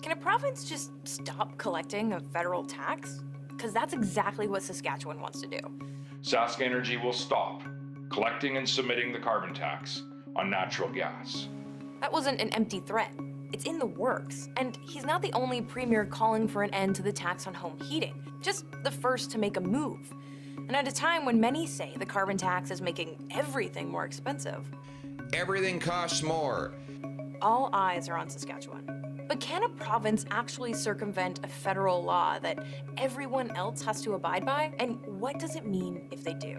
Can a province just stop collecting a federal tax? Because that's exactly what Saskatchewan wants to do. Sask Energy will stop collecting and submitting the carbon tax on natural gas. That wasn't an empty threat. It's in the works. And he's not the only premier calling for an end to the tax on home heating, just the first to make a move. And at a time when many say the carbon tax is making everything more expensive. Everything costs more. All eyes are on Saskatchewan. But can a province actually circumvent a federal law that everyone else has to abide by? And what does it mean if they do?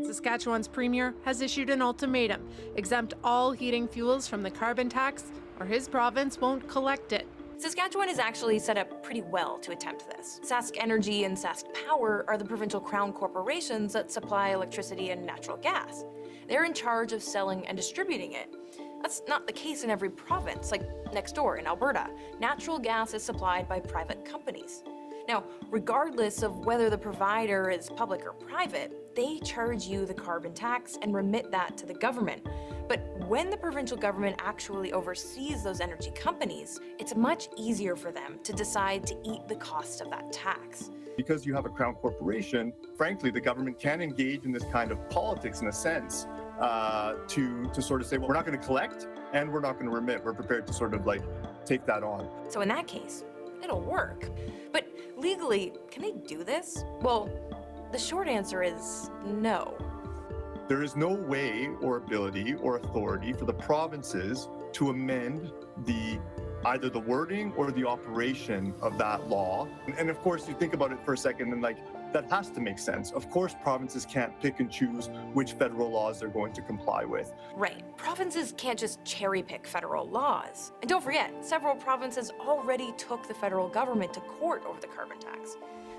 Saskatchewan's premier has issued an ultimatum: exempt all heating fuels from the carbon tax, or his province won't collect it. Saskatchewan is actually set up pretty well to attempt this. Sask Energy and Sask Power are the provincial crown corporations that supply electricity and natural gas. They're in charge of selling and distributing it. That's not the case in every province. Like next door in Alberta, natural gas is supplied by private companies. Now, regardless of whether the provider is public or private, they charge you the carbon tax and remit that to the government. But when the provincial government actually oversees those energy companies, it's much easier for them to decide to eat the cost of that tax. Because you have a crown corporation, frankly, the government can engage in this kind of politics in a sense to sort of say, well, we're not going to collect and we're not going to remit. We're prepared to sort of like take that on. So in that case, it'll work. But legally, can they do this? Well, the short answer is no. There is no way or ability or authority for the provinces to amend either the wording or the operation of that law. And of course, you think about it for a second and like, that has to make sense. Of course, provinces can't pick and choose which federal laws they're going to comply with. Right. Provinces can't just cherry pick federal laws. And don't forget, several provinces already took the federal government to court over the carbon tax.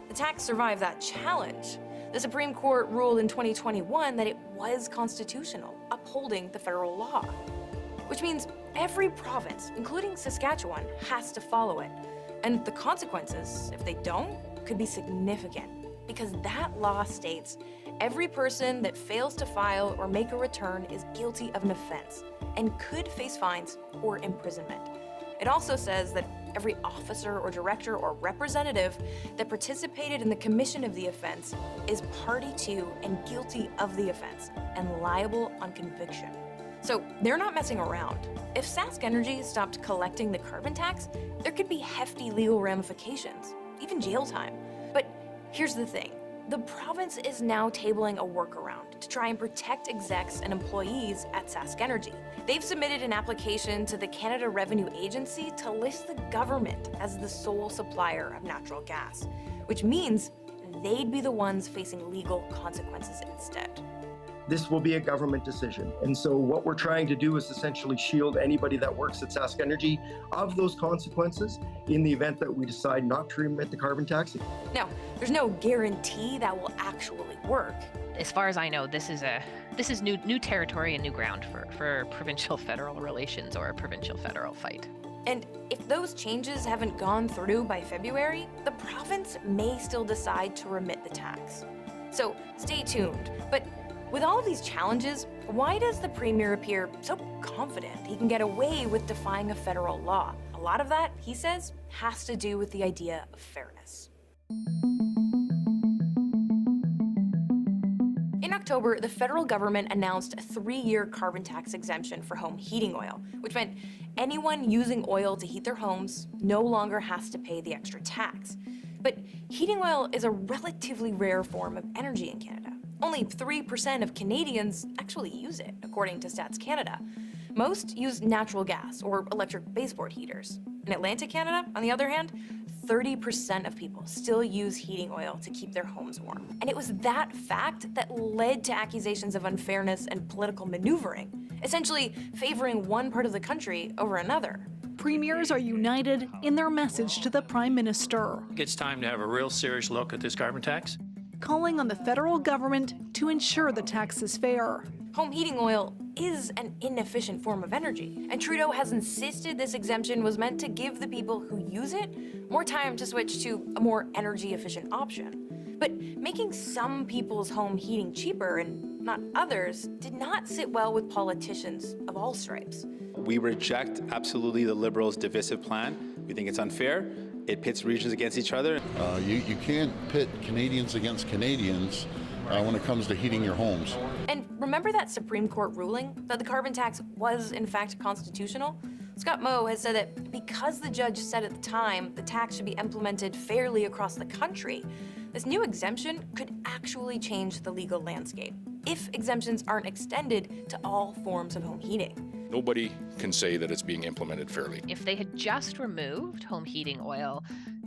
The tax survived that challenge. The Supreme Court ruled in 2021 that it was constitutional, upholding the federal law. Which means every province, including Saskatchewan, has to follow it. And the consequences, if they don't, could be significant. Because that law states every person that fails to file or make a return is guilty of an offense and could face fines or imprisonment. It also says that every officer or director or representative that participated in the commission of the offense is party to and guilty of the offense and liable on conviction. So they're not messing around. If Sask Energy stopped collecting the carbon tax, there could be hefty legal ramifications, even jail time. But here's the thing. The province is now tabling a workaround to try and protect execs and employees at Sask Energy. They've submitted an application to the Canada Revenue Agency to list the government as the sole supplier of natural gas, which means they'd be the ones facing legal consequences instead. This will be a government decision. And so what we're trying to do is essentially shield anybody that works at Sask Energy of those consequences in the event that we decide not to remit the carbon tax. Now, there's no guarantee that will actually work. As far as I know, this is new territory and new ground for provincial federal relations or a provincial federal fight. And if those changes haven't gone through by February, the province may still decide to remit the tax. So stay tuned. But with all of these challenges, why does the premier appear so confident he can get away with defying a federal law? A lot of that, he says, has to do with the idea of fairness. In October, the federal government announced a 3-year carbon tax exemption for home heating oil, which meant anyone using oil to heat their homes no longer has to pay the extra tax. But heating oil is a relatively rare form of energy in Canada. Only 3% of Canadians actually use it, according to Stats Canada. Most use natural gas or electric baseboard heaters. In Atlantic Canada, on the other hand, 30% of people still use heating oil to keep their homes warm. And it was that fact that led to accusations of unfairness and political maneuvering, essentially favoring one part of the country over another. Premiers are united in their message to the Prime Minister. It's time to have a real serious look at this carbon tax, calling on the federal government to ensure the tax is fair. Home heating oil is an inefficient form of energy, and Trudeau has insisted this exemption was meant to give the people who use it more time to switch to a more energy-efficient option. But making some people's home heating cheaper and not others, did not sit well with politicians of all stripes. We reject absolutely the Liberals' divisive plan. We think it's unfair. It pits regions against each other. You can't pit Canadians against Canadians when it comes to heating your homes. And remember that Supreme Court ruling that the carbon tax was in fact constitutional? Scott Moe has said that because the judge said at the time the tax should be implemented fairly across the country, this new exemption could actually change the legal landscape if exemptions aren't extended to all forms of home heating. Nobody can say that it's being implemented fairly. If they had just removed home heating oil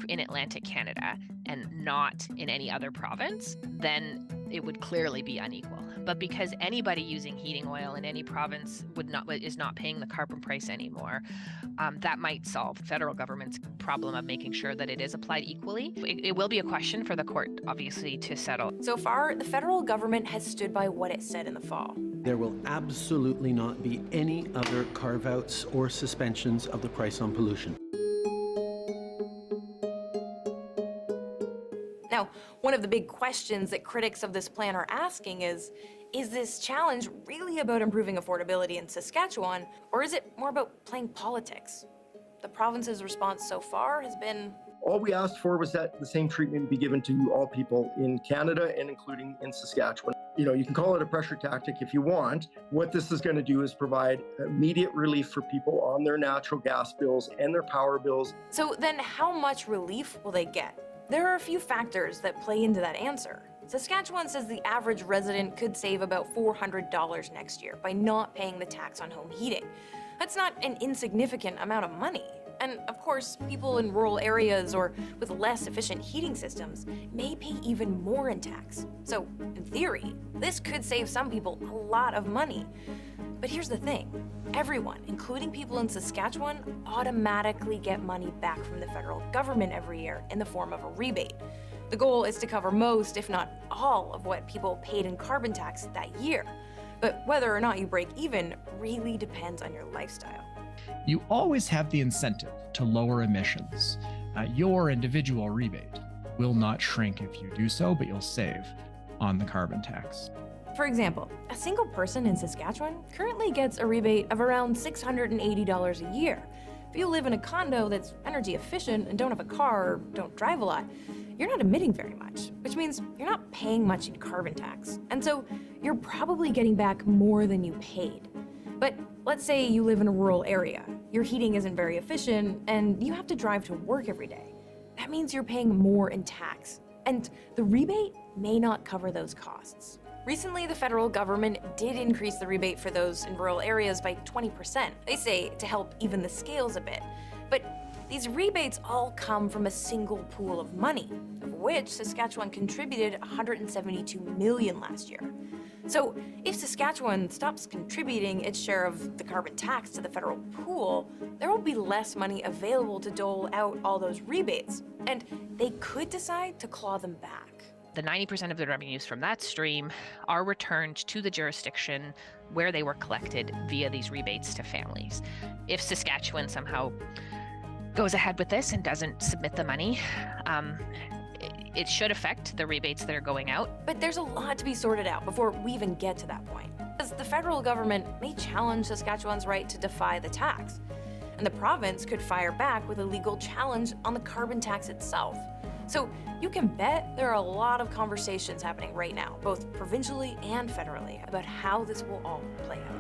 in Atlantic Canada and not in any other province, then it would clearly be unequal. But because anybody using heating oil in any province is not paying the carbon price anymore, that might solve the federal government's problem of making sure that it is applied equally. It will be a question for the court, obviously, to settle. So far, the federal government has stood by what it said in the fall. There will absolutely not be any other carve-outs or suspensions of the price on pollution. Now, one of the big questions that critics of this plan are asking is this challenge really about improving affordability in Saskatchewan, or is it more about playing politics? The province's response so far has been... All we asked for was that the same treatment be given to all people in Canada and including in Saskatchewan. You know, you can call it a pressure tactic if you want. What this is going to do is provide immediate relief for people on their natural gas bills and their power bills. So then how much relief will they get? There are a few factors that play into that answer. Saskatchewan says the average resident could save about $400 next year by not paying the tax on home heating. That's not an insignificant amount of money. And of course, people in rural areas or with less efficient heating systems may pay even more in tax. So in theory, this could save some people a lot of money. But here's the thing. Everyone, including people in Saskatchewan, automatically get money back from the federal government every year in the form of a rebate. The goal is to cover most, if not all, of what people paid in carbon tax that year. But whether or not you break even really depends on your lifestyle. You always have the incentive to lower emissions. Your individual rebate will not shrink if you do so, but you'll save on the carbon tax. For example, a single person in Saskatchewan currently gets a rebate of around $680 a year. If you live in a condo that's energy efficient and don't have a car or don't drive a lot, you're not emitting very much, which means you're not paying much in carbon tax. And so you're probably getting back more than you paid. But let's say you live in a rural area, your heating isn't very efficient, and you have to drive to work every day. That means you're paying more in tax, and the rebate may not cover those costs. Recently, the federal government did increase the rebate for those in rural areas by 20%. They say to help even the scales a bit. But these rebates all come from a single pool of money, of which Saskatchewan contributed $172 million last year. So if Saskatchewan stops contributing its share of the carbon tax to the federal pool, there will be less money available to dole out all those rebates, and they could decide to claw them back. The 90% of the revenues from that stream are returned to the jurisdiction where they were collected via these rebates to families. If Saskatchewan somehow goes ahead with this and doesn't submit the money, it should affect the rebates that are going out. But there's a lot to be sorted out before we even get to that point. Because the federal government may challenge Saskatchewan's right to defy the tax, and the province could fire back with a legal challenge on the carbon tax itself. So you can bet there are a lot of conversations happening right now, both provincially and federally, about how this will all play out.